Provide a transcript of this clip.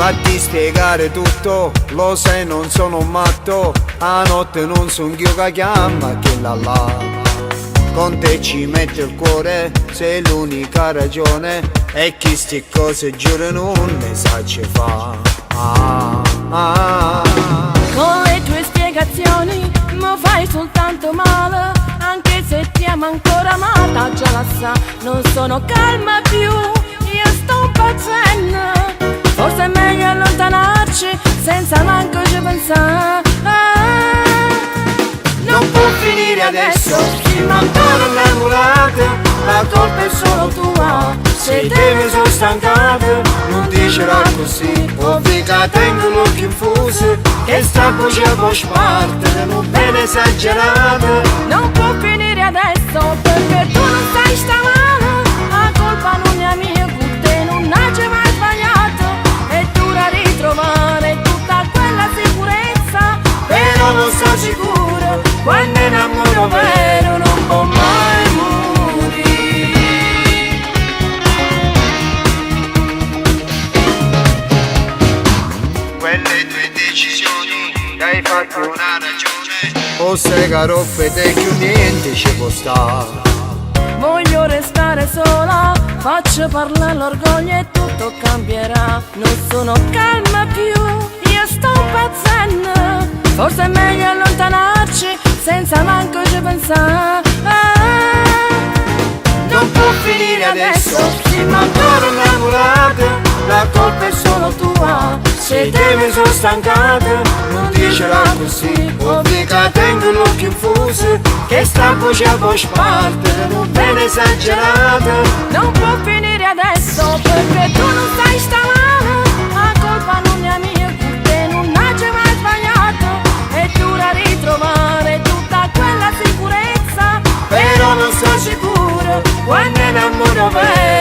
Fatti spiegare tutto, lo sai non sono un matto. A notte non son io che chiama, che là. Con te ci metto il cuore, sei l'unica ragione. E chi sti cose giuro non ne sa ce fa. Con le tue spiegazioni mi fai soltanto male. Anche se ti amo ancora ma da già la sa. Non sono calma più, io sto impazzendo. Forse è meglio allontanarci senza manco ci pensare. Non può finire adesso, siamo ancora innamorati. La colpa è solo tua, se te mi sono stancato. Non dicerà così, ovvio che tengo l'occhio infuso. Che sta voce può spartere, non bene esagerato. Non può finire adesso perché tu non sai sta male. La colpa non è mia, con te non hai mai sbagliato. È dura ritrovare tutta quella sicurezza. Però non sto sicuro, quando è innamoro vero non può mai morire. Quelle tue decisioni, hai fatto una ragione. Forse caroppe te più niente ci può stare. Voglio restare sola, faccio parlare l'orgoglio e tutto cambierà. Non sono calma più, io sto impazzendo. Forse è meglio allontanarci senza manco ci pensare. Non può finire adesso, siamo ancora innamorati. La colpa è solo tua, se te mi sono stancato. Non dicerà così, ovvio che tengo l'occhio infuso. Che sta voce può spartere, non bene esagerato. Non può finire adesso perché tu non sai sta male. La colpa non è mia, con te non hai mai sbagliato. È dura ritrovare tutta quella sicurezza. Però non sto sicuro, quando è innamoro vero